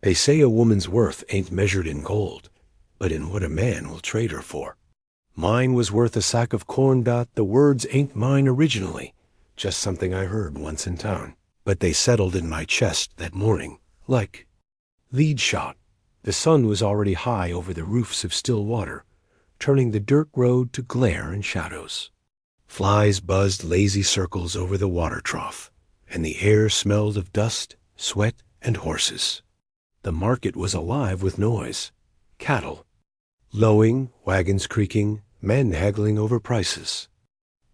They say a woman's worth ain't measured in gold, but in what a man will trade her for. Mine was worth a sack of corn. The words ain't mine originally, just something I heard once in town. But they settled in my chest that morning, like lead shot. The sun was already high over the roofs of Stillwater, turning the dirt road to glare and shadows. Flies buzzed lazy circles over the water trough, and the air smelled of dust, sweat, and horses. The market was alive with noise. Cattle lowing, wagons creaking, men haggling over prices.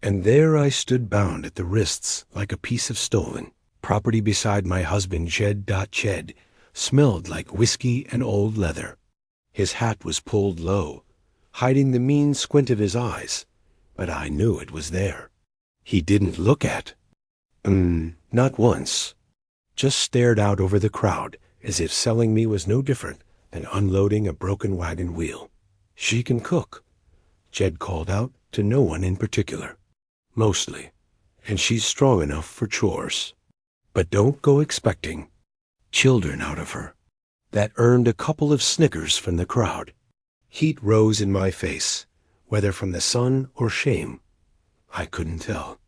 And there I stood bound at the wrists like a piece of stolen property beside my husband. Jed smelled like whiskey and old leather. His hat was pulled low, hiding the mean squint of his eyes, but I knew it was there. He didn't look at. Not once. Just stared out over the crowd as if selling me was no different than unloading a broken wagon wheel. She can cook, Jed called out to no one in particular. Mostly, and she's strong enough for chores. But don't go expecting children out of her. That earned a couple of snickers from the crowd. Heat rose in my face, whether from the sun or shame. I couldn't tell.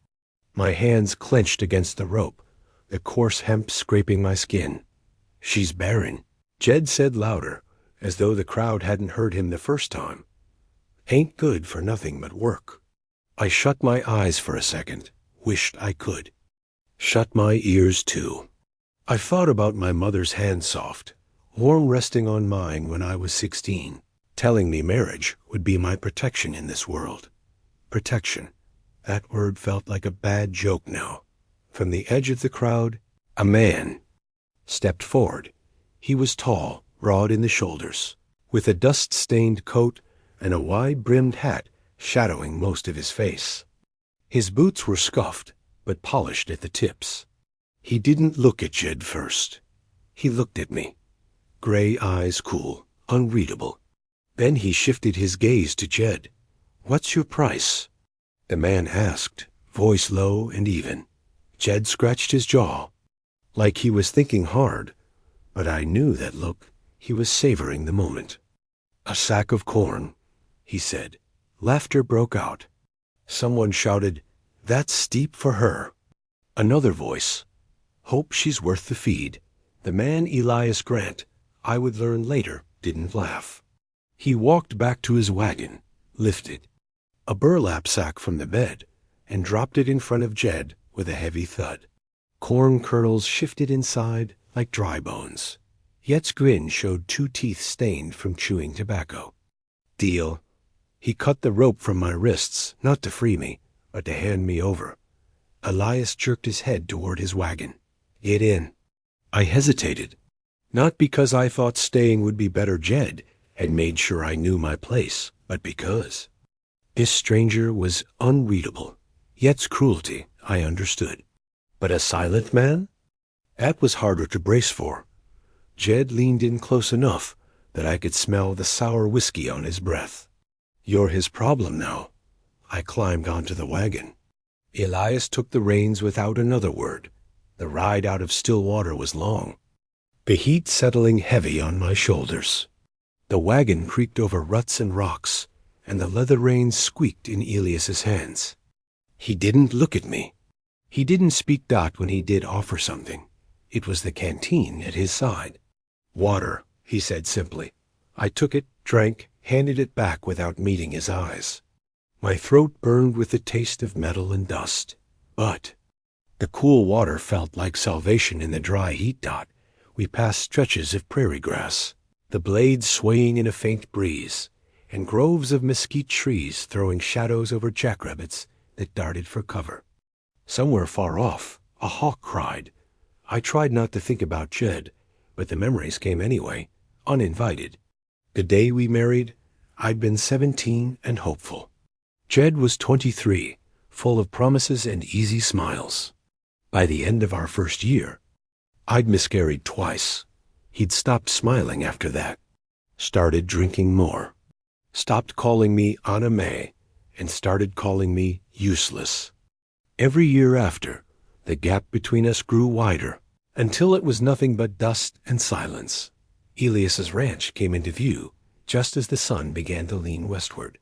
My hands clenched against the rope, the coarse hemp scraping my skin. She's barren, Jed said louder, as though the crowd hadn't heard him the first time. Ain't good for nothing but work. I shut my eyes for a second, wished I could. Shut my ears too. I thought about my mother's hand soft, warm resting on mine when I was 16, telling me marriage would be my protection in this world. Protection. That word felt like a bad joke now. From the edge of the crowd, a man stepped forward. He was tall, broad in the shoulders, with a dust-stained coat and a wide-brimmed hat shadowing most of his face. His boots were scuffed, but polished at the tips. He didn't look at Jed first. He looked at me. Gray eyes cool, unreadable. Then he shifted his gaze to Jed. "What's your price?" The man asked, voice low and even. Jed scratched his jaw, like he was thinking hard, but I knew that look. He was savoring the moment. "A sack of corn," he said. Laughter broke out. Someone shouted, "That's steep for her." Another voice, "Hope she's worth the feed." The man Elias Grant, I would learn later, didn't laugh. He walked back to his wagon, lifted a burlap sack from the bed, and dropped it in front of Jed with a heavy thud. Corn kernels shifted inside like dry bones. Yet's grin showed 2 teeth stained from chewing tobacco. "Deal." He cut the rope from my wrists, not to free me, but to hand me over. Elias jerked his head toward his wagon. "Get in." I hesitated, not because I thought staying would be better. Jed had made sure I knew my place, but because this stranger was unreadable. Yet's cruelty, I understood. But a silent man? That was harder to brace for. Jed leaned in close enough that I could smell the sour whiskey on his breath. "You're his problem now." I climbed onto the wagon. Elias took the reins without another word. The ride out of Stillwater was long, the heat settling heavy on my shoulders. The wagon creaked over ruts and rocks, and the leather reins squeaked in Elias's hands. He didn't look at me. He didn't speak. When he did offer something, it was the canteen at his side. "Water," he said simply. I took it, drank, handed it back without meeting his eyes. My throat burned with the taste of metal and dust, but the cool water felt like salvation in the dry heat. We passed stretches of prairie grass, the blades swaying in a faint breeze, and groves of mesquite trees throwing shadows over jackrabbits that darted for cover. Somewhere far off, a hawk cried. I tried not to think about Jed, but the memories came anyway, uninvited. The day we married, I'd been 17 and hopeful. Jed was 23, full of promises and easy smiles. By the end of our first year, I'd miscarried twice. He'd stopped smiling after that, started drinking more, stopped calling me Anna May, and started calling me useless. Every year after, the gap between us grew wider, until it was nothing but dust and silence. Elias's ranch came into view just as the sun began to lean westward.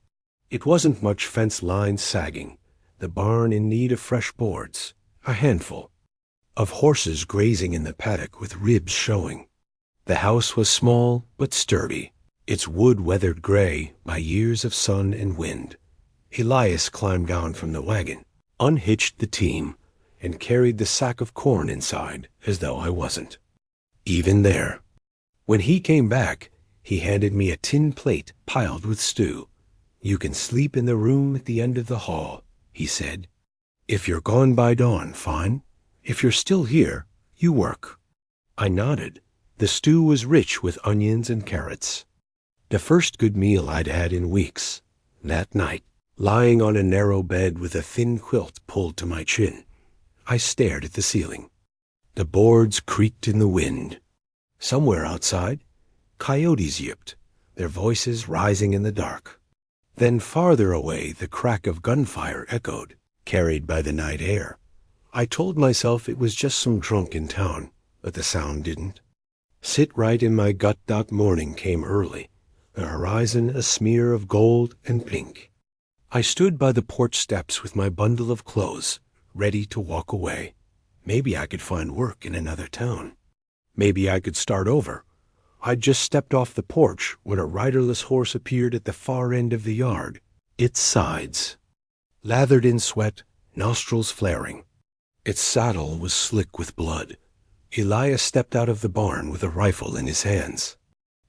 It wasn't much fence line sagging, the barn in need of fresh boards, a handful of horses grazing in the paddock with ribs showing. The house was small but sturdy, its wood weathered gray by years of sun and wind. Elias climbed down from the wagon, unhitched the team, and carried the sack of corn inside as though I wasn't even there. When he came back, he handed me a tin plate piled with stew. "You can sleep in the room at the end of the hall," he said. "If you're gone by dawn, fine. If you're still here, you work." I nodded. The stew was rich with onions and carrots. The first good meal I'd had in weeks. That night, lying on a narrow bed with a thin quilt pulled to my chin, I stared at the ceiling. The boards creaked in the wind. Somewhere outside, coyotes yipped, their voices rising in the dark. Then farther away the crack of gunfire echoed, carried by the night air. I told myself it was just some drunk in town, but the sound didn't sit right in my gut. Morning came early, the horizon a smear of gold and pink. I stood by the porch steps with my bundle of clothes, ready to walk away. Maybe I could find work in another town. Maybe I could start over. I'd just stepped off the porch when a riderless horse appeared at the far end of the yard, its sides lathered in sweat, nostrils flaring. Its saddle was slick with blood. Elias stepped out of the barn with a rifle in his hands.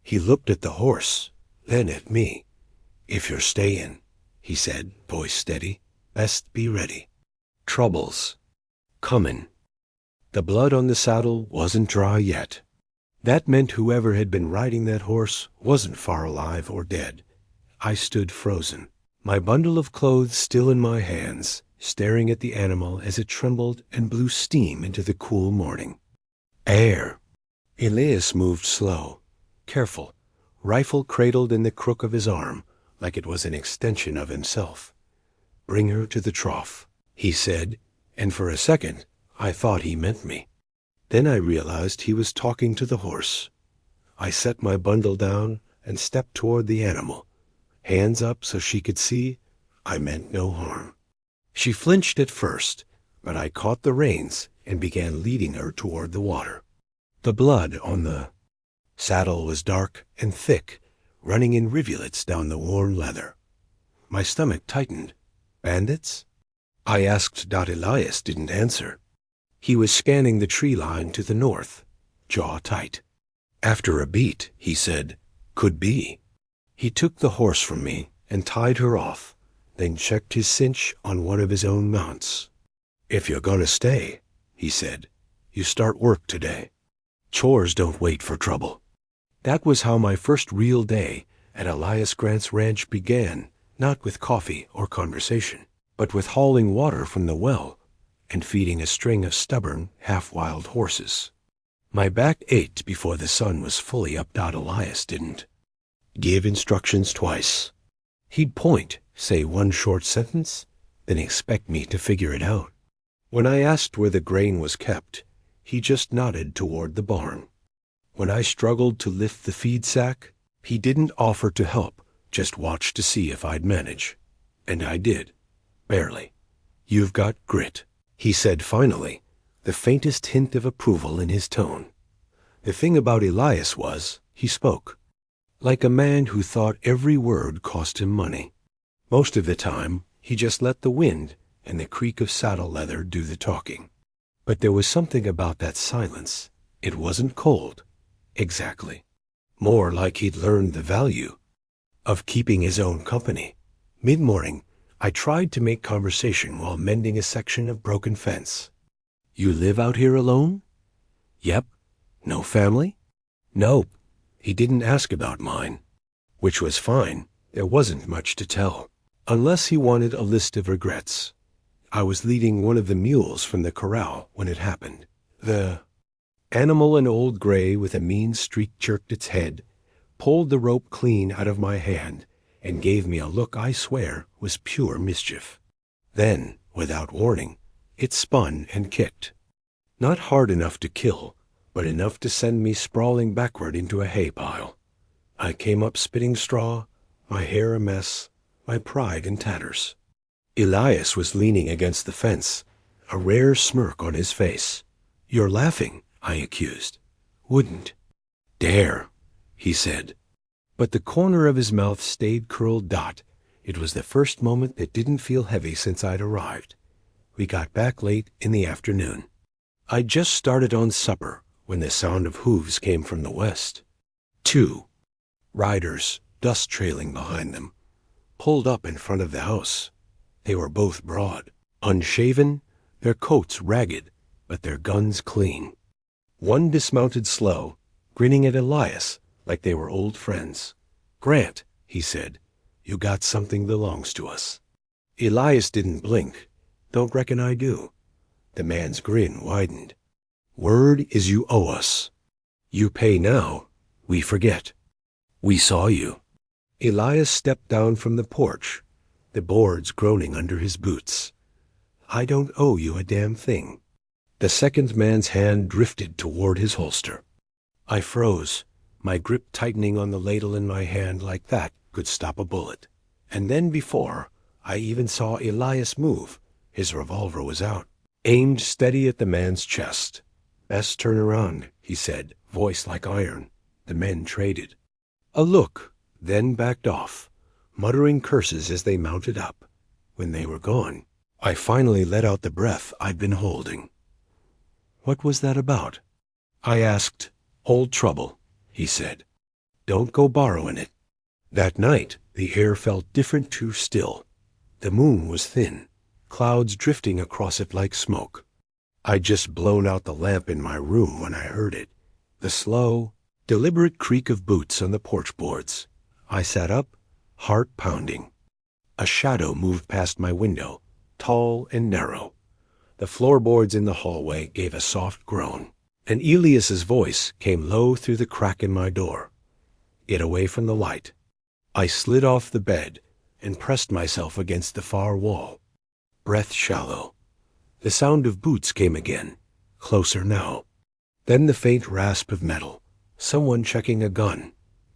He looked at the horse, then at me. "If you're stayin'," he said, voice steady, "best be ready. Trouble's comin'." The blood on the saddle wasn't dry yet. That meant whoever had been riding that horse wasn't far alive or dead. I stood frozen, my bundle of clothes still in my hands, staring at the animal as it trembled and blew steam into the cool morning air. Elias moved slow, careful, rifle cradled in the crook of his arm like it was an extension of himself. "Bring her to the trough," he said, and for a second I thought he meant me. Then I realized he was talking to the horse. I set my bundle down and stepped toward the animal, hands up so she could see I meant no harm. She flinched at first, but I caught the reins and began leading her toward the water. The blood on the saddle was dark and thick, running in rivulets down the worn leather. My stomach tightened. "Bandits?" I asked. Elias didn't answer. He was scanning the tree line to the north, jaw tight. After a beat, he said, "Could be." He took the horse from me and tied her off, then checked his cinch on one of his own mounts. "If you're gonna stay," he said, "you start work today. Chores don't wait for trouble." That was how my first real day at Elias Grant's ranch began, not with coffee or conversation, but with hauling water from the well and feeding a string of stubborn, half-wild horses. My back ached before the sun was fully up. Elias didn't give instructions twice. He'd point, say one short sentence, then expect me to figure it out. When I asked where the grain was kept, he just nodded toward the barn. When I struggled to lift the feed sack, he didn't offer to help, just watched to see if I'd manage. And I did. Barely. "You've got grit," he said finally, the faintest hint of approval in his tone. The thing about Elias was, he spoke like a man who thought every word cost him money. Most of the time, he just let the wind and the creak of saddle leather do the talking. But there was something about that silence. It wasn't cold, exactly. More like he'd learned the value of keeping his own company. Mid-morning, I tried to make conversation while mending a section of broken fence. "You live out here alone?" "Yep." "No family?" "Nope." He didn't ask about mine, which was fine. There wasn't much to tell, unless he wanted a list of regrets. I was leading one of the mules from the corral when it happened. The animal, an old gray with a mean streak, jerked its head, pulled the rope clean out of my hand, and gave me a look I swear was pure mischief. Then, without warning, it spun and kicked. Not hard enough to kill, but enough to send me sprawling backward into a hay pile. I came up spitting straw, my hair a mess, my pride in tatters. Elias was leaning against the fence, a rare smirk on his face. "You're laughing," I accused. "Wouldn't dare," he said. But the corner of his mouth stayed curled. It was the first moment that didn't feel heavy since I'd arrived. We got back late in the afternoon. I'd just started on supper when the sound of hooves came from the west. 2 riders, dust trailing behind them, pulled up in front of the house. They were both broad, unshaven, their coats ragged, but their guns clean. One dismounted slow, grinning at Elias like they were old friends. "Grant," he said, "you got something belongs to us." Elias didn't blink. "Don't reckon I do." The man's grin widened. "Word is you owe us. You pay now, we forget. We saw you." Elias stepped down from the porch, the boards groaning under his boots. "I don't owe you a damn thing." The second man's hand drifted toward his holster. I froze, my grip tightening on the ladle in my hand like that could stop a bullet. And then before I even saw Elias move, his revolver was out, aimed steady at the man's chest. "Best turn around," he said, voice like iron. The men traded. A look, then backed off, muttering curses as they mounted up. When they were gone, I finally let out the breath I'd been holding. "What was that about?" I asked. "Old trouble," he said. "Don't go borrowing it." That night, the air felt different too still. The moon was thin, clouds drifting across it like smoke. I'd just blown out the lamp in my room when I heard it. The slow, deliberate creak of boots on the porch boards. I sat up, heart pounding. A shadow moved past my window, tall and narrow. The floorboards in the hallway gave a soft groan, and Elias's voice came low through the crack in my door. "Get away from the light." I slid off the bed and pressed myself against the far wall. Breath shallow. The sound of boots came again, closer now. Then the faint rasp of metal, someone checking a gun.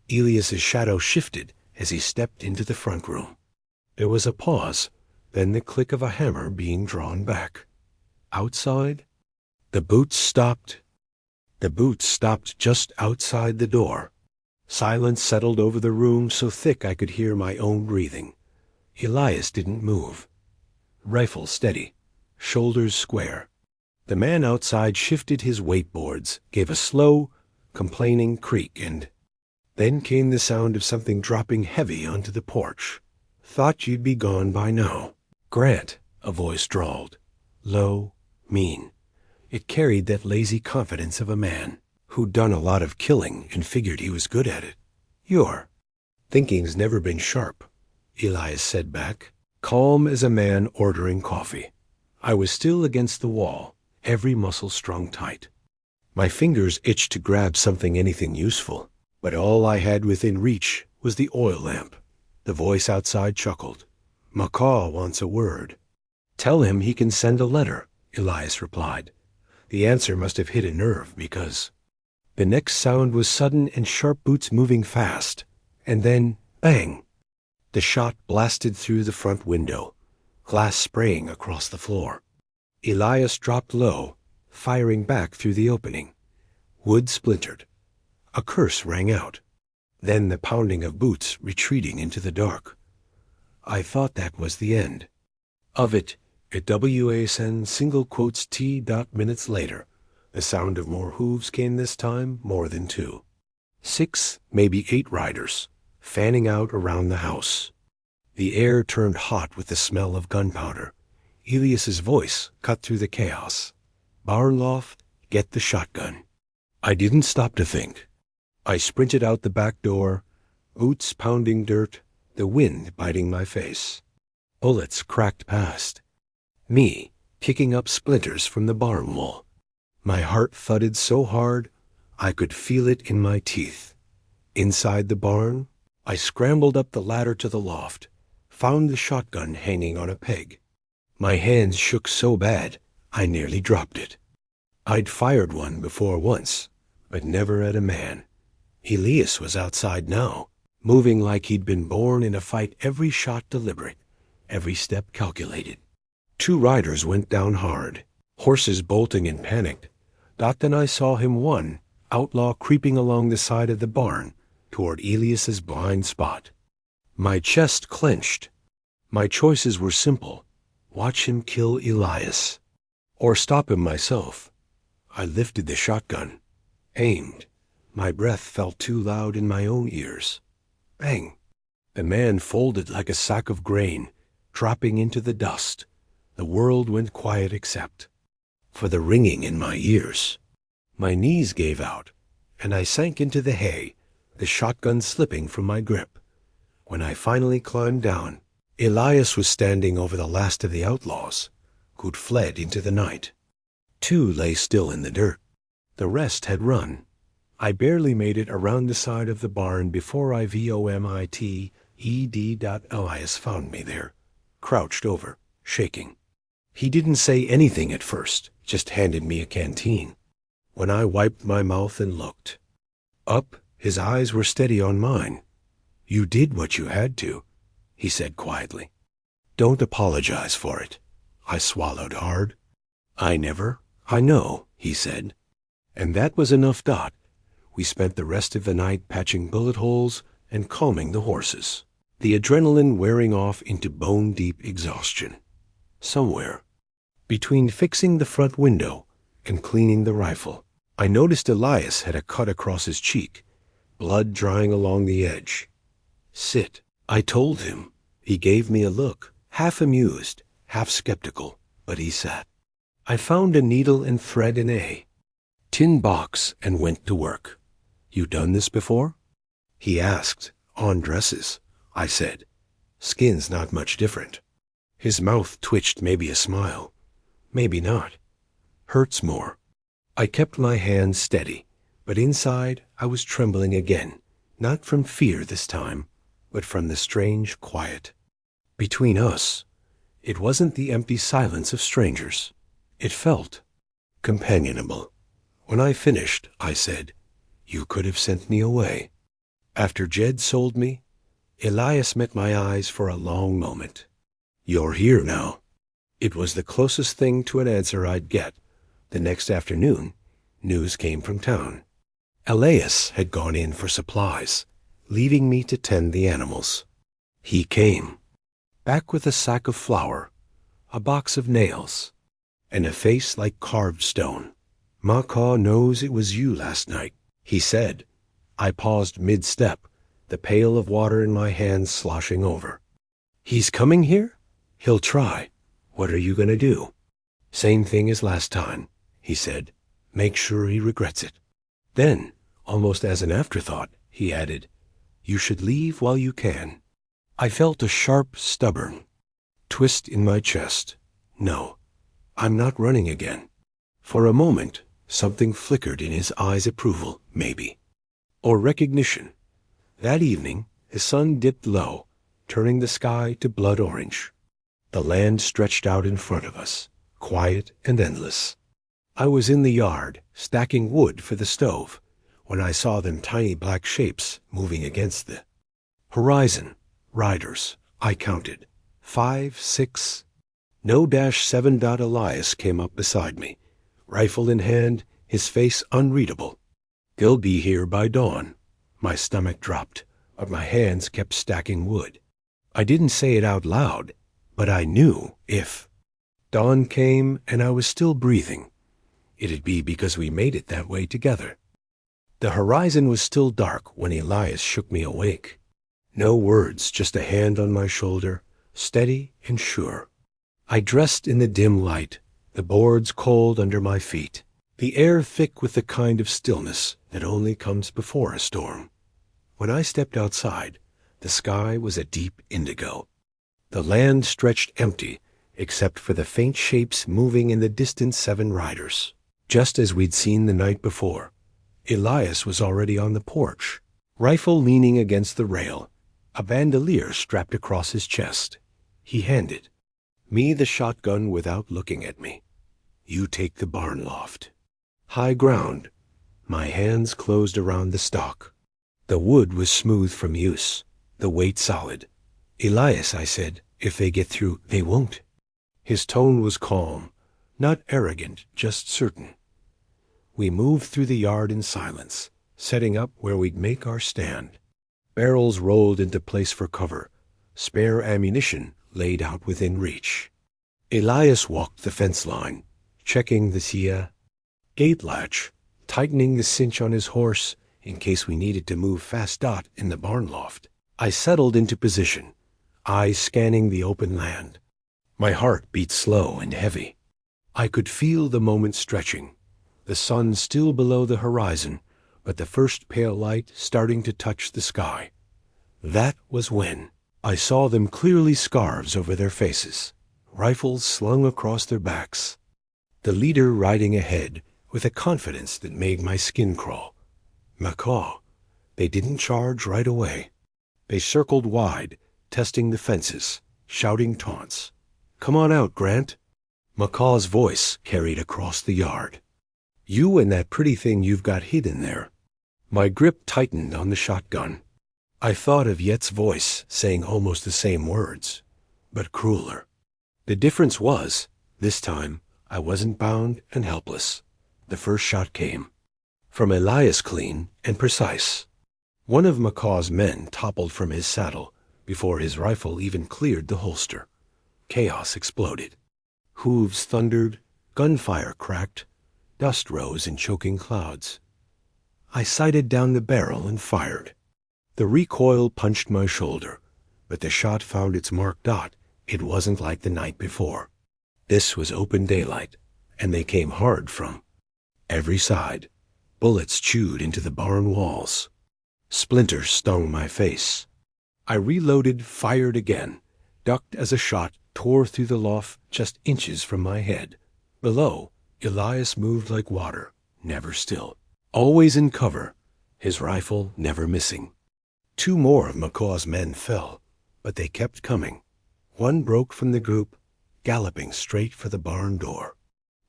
Elias's shadow shifted as he stepped into the front room. There was a pause, then the click of a hammer being drawn back. Outside? The boots stopped. The boots stopped just outside the door. Silence settled over the room so thick I could hear my own breathing. Elias didn't move. Rifle steady, shoulders square. The man outside shifted his weight boards, gave a slow, complaining creak, and then came the sound of something dropping heavy onto the porch. "Thought you'd be gone by now." "Grant," a voice drawled. Low, mean. It carried that lazy confidence of a man who'd done a lot of killing and figured he was good at it. "Your thinking's never been sharp," Elias said back, calm as a man ordering coffee. I was still against the wall, every muscle strung tight. My fingers itched to grab anything useful, but all I had within reach was the oil lamp. The voice outside chuckled. "McCaw wants a word." "Tell him he can send a letter," Elias replied. The answer must have hit a nerve because the next sound was sudden and sharp, boots moving fast, and then bang! The shot blasted through the front window, glass spraying across the floor. Elias dropped low, firing back through the opening. Wood splintered. A curse rang out. Then the pounding of boots retreating into the dark. I thought that was the end of it. At WASN single quotes T. Minutes later, the sound of more hooves came, this time more than 2. 6, maybe 8 riders, fanning out around the house. The air turned hot with the smell of gunpowder. Elias's voice cut through the chaos. "Barnloft, get the shotgun." I didn't stop to think. I sprinted out the back door, boots pounding dirt, the wind biting my face. Bullets cracked past. Me kicking up splinters from the barn wall. My heart thudded so hard I could feel it in my teeth. Inside the barn, I scrambled up the ladder to the loft, found the shotgun hanging on a peg. My hands shook so bad I nearly dropped it. I'd fired one before once, but never at a man. Elias was outside now, moving like he'd been born in a fight, every shot deliberate, every step calculated. 2 riders went down hard, horses bolting and panicked. Then I saw him, one outlaw, creeping along the side of the barn toward Elias's blind spot. My chest clenched. My choices were simple: watch him kill Elias, or stop him myself. I lifted the shotgun, aimed. My breath felt too loud in my own ears. Bang! The man folded like a sack of grain, dropping into the dust. The world went quiet except for the ringing in my ears. My knees gave out, and I sank into the hay, the shotgun slipping from my grip. When I finally climbed down, Elias was standing over the last of the outlaws, who'd fled into the night. 2 lay still in the dirt. The rest had run. I barely made it around the side of the barn before vomited. Elias found me there, crouched over, shaking. He didn't say anything at first, just handed me a canteen. When I wiped my mouth and looked up, his eyes were steady on mine. "You did what you had to," he said quietly. "Don't apologize for it." I swallowed hard. I know, he said. And that was enough. We spent the rest of the night patching bullet holes and calming the horses, the adrenaline wearing off into bone-deep exhaustion. Somewhere between fixing the front window and cleaning the rifle, I noticed Elias had a cut across his cheek, blood drying along the edge. "Sit," I told him. He gave me a look, half amused, half skeptical, but he sat. I found a needle and thread in a tin box and went to work. "You done this before?" he asked. "On dresses," I said. "Skin's not much different." His mouth twitched, maybe a smile, maybe not. "Hurts more." I kept my hands steady, but inside I was trembling again, not from fear this time, but from the strange quiet. Between us, it wasn't the empty silence of strangers. It felt companionable. When I finished, I said, "You could have sent me away." After Jed sold me, Elias met my eyes for a long moment. "You're here now." It was the closest thing to an answer I'd get. The next afternoon, news came from town. Elias had gone in for supplies, leaving me to tend the animals. He came back with a sack of flour, a box of nails, and a face like carved stone. "Macaw knows it was you last night," he said. I paused mid-step, the pail of water in my hands sloshing over. "He's coming here?" "He'll try." "What are you going to do?" "Same thing as last time," he said. "Make sure he regrets it." Then, almost as an afterthought, he added, "You should leave while you can." I felt a sharp, stubborn twist in my chest. No, I'm not running again. For a moment, something flickered in his eyes, approval, maybe, or recognition. That evening, the sun dipped low, turning the sky to blood orange. The land stretched out in front of us, quiet and endless. I was in the yard, stacking wood for the stove, when I saw them tiny black shapes moving against the horizon. Riders, I counted. 5, 6. No -7. Elias came up beside me, rifle in hand, his face unreadable. "They'll be here by dawn." My stomach dropped, but my hands kept stacking wood. I didn't say it out loud, but I knew if dawn came and I was still breathing, it'd be because we made it that way together. The horizon was still dark when Elias shook me awake. No words, just a hand on my shoulder, steady and sure. I dressed in the dim light, the boards cold under my feet, the air thick with the kind of stillness that only comes before a storm. When I stepped outside, the sky was a deep indigo. The land stretched empty, except for the faint shapes moving in the distant 7 riders. Just as we'd seen the night before, Elias was already on the porch, rifle leaning against the rail, a bandolier strapped across his chest. He handed me the shotgun without looking at me. "You take the barn loft." High ground. My hands closed around the stock. The wood was smooth from use, the weight solid. "Elias," I said, "if they get through, they won't." His tone was calm, not arrogant, just certain. We moved through the yard in silence, setting up where we'd make our stand. Barrels rolled into place for cover, spare ammunition laid out within reach. Elias walked the fence line, checking the gate latch, tightening the cinch on his horse in case we needed to move fast in the barn loft. I settled into position, eyes scanning the open land. My heart beat slow and heavy. I could feel the moment stretching, the sun still below the horizon, but the first pale light starting to touch the sky. That was when I saw them clearly, scarves over their faces, rifles slung across their backs. The leader riding ahead with a confidence that made my skin crawl. Macaw. They didn't charge right away. They circled wide, testing the fences, shouting taunts. "Come on out, Grant." Macaw's voice carried across the yard. "You and that pretty thing you've got hidden there." My grip tightened on the shotgun. I thought of Yet's voice saying almost the same words, but crueler. The difference was, this time, I wasn't bound and helpless. The first shot came. From Elias, clean and precise. One of Macaw's men toppled from his saddle before his rifle even cleared the holster. Chaos exploded. Hooves thundered, gunfire cracked, dust rose in choking clouds. I sighted down the barrel and fired. The recoil punched my shoulder, but the shot found its mark. It wasn't like the night before. This was open daylight, and they came hard from every side. Bullets chewed into the barn walls. Splinters stung my face. I reloaded, fired again, ducked as a shot tore through the loft just inches from my head. Below, Elias moved like water, never still, always in cover, his rifle never missing. 2 more of Macaw's men fell, but they kept coming. One broke from the group, galloping straight for the barn door.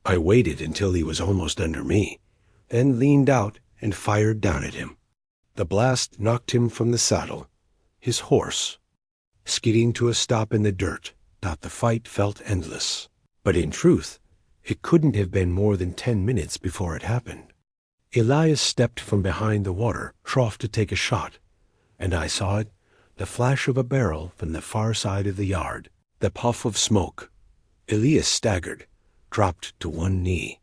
I waited until he was almost under me, then leaned out and fired down at him. The blast knocked him from the saddle, his horse skidding to a stop in the dirt. The fight felt endless, but in truth, it couldn't have been more than 10 minutes before it happened. Elias stepped from behind the water trough to take a shot, and I saw it, the flash of a barrel from the far side of the yard, the puff of smoke. Elias staggered, dropped to one knee.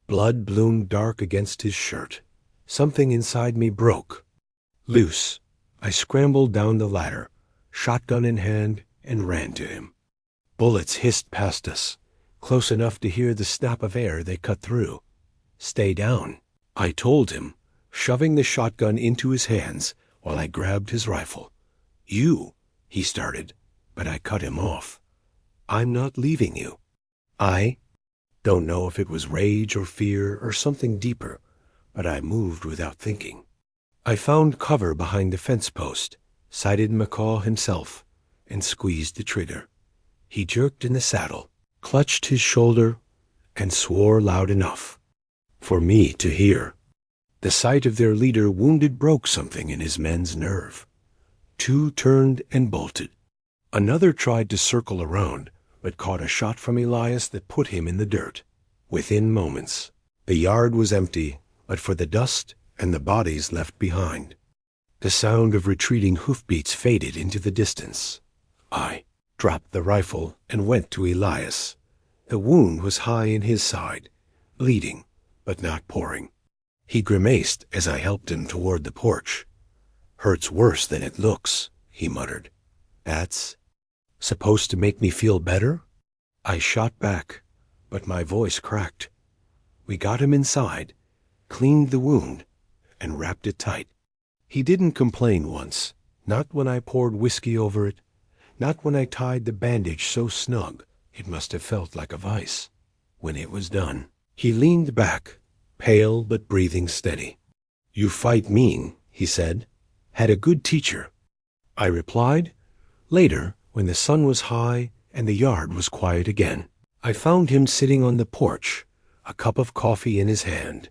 Blood bloomed dark against his shirt. Something inside me broke. Loose, I scrambled down the ladder, shotgun in hand, and ran to him. Bullets hissed past us, close enough to hear the snap of air they cut through. "Stay down," I told him, shoving the shotgun into his hands while I grabbed his rifle. "You," he started, but I cut him off. "I'm not leaving you." I don't know if it was rage or fear or something deeper, but I moved without thinking. I found cover behind the fence post, sighted Macaw himself, and squeezed the trigger. He jerked in the saddle, clutched his shoulder, and swore loud enough for me to hear. The sight of their leader wounded broke something in his men's nerve. 2 turned and bolted. Another tried to circle around, but caught a shot from Elias that put him in the dirt. Within moments, the yard was empty, but for the dust and the bodies left behind. The sound of retreating hoofbeats faded into the distance. I dropped the rifle and went to Elias. The wound was high in his side, bleeding, but not pouring. He grimaced as I helped him toward the porch. "Hurts worse than it looks," he muttered. "That's supposed to make me feel better?" I shot back, but my voice cracked. We got him inside, cleaned the wound, and wrapped it tight. He didn't complain once, not when I poured whiskey over it, not when I tied the bandage so snug it must have felt like a vice. When it was done, he leaned back, pale but breathing steady. "You fight mean," he said. "Had a good teacher." I replied. Later, when the sun was high and the yard was quiet again, I found him sitting on the porch, a cup of coffee in his hand.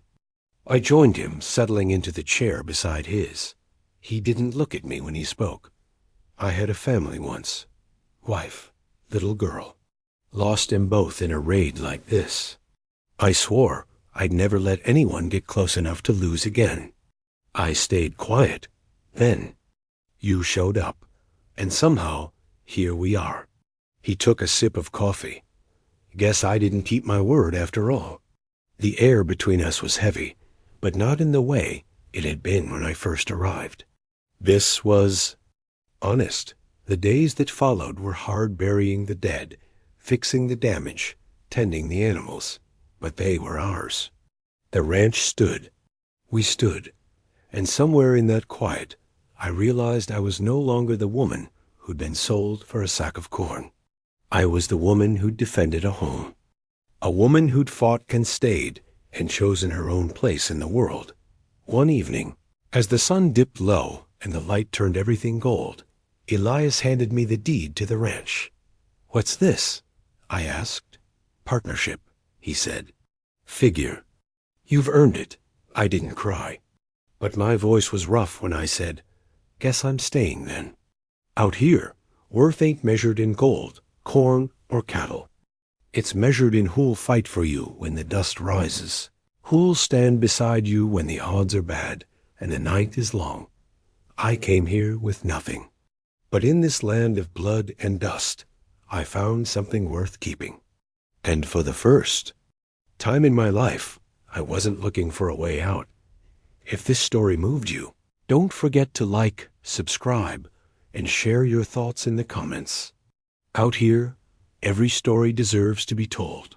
I joined him, settling into the chair beside his. He didn't look at me when he spoke. I had a family once. Wife, little girl. Lost them both in a raid like this. I swore I'd never let anyone get close enough to lose again. I stayed quiet. Then you showed up, and somehow here we are. He took a sip of coffee. Guess I didn't keep my word after all. The air between us was heavy, but not in the way it had been when I first arrived. This was honest. The days that followed were hard, burying the dead, fixing the damage, tending the animals, but they were ours. The ranch stood. We stood. And somewhere in that quiet, I realized I was no longer the woman who'd been sold for a sack of corn. I was the woman who'd defended a home. A woman who'd fought and stayed and chosen her own place in the world. One evening, as the sun dipped low and the light turned everything gold, Elias handed me the deed to the ranch. "What's this?" I asked. "Partnership," he said. "Figure. You've earned it." I didn't cry, but my voice was rough when I said, "Guess I'm staying then." Out here, worth ain't measured in gold, corn, or cattle. It's measured in who'll fight for you when the dust rises, who'll stand beside you when the odds are bad and the night is long. I came here with nothing, but in this land of blood and dust, I found something worth keeping. And for the first time in my life, I wasn't looking for a way out. If this story moved you, don't forget to like, subscribe, and share your thoughts in the comments. Out here, every story deserves to be told.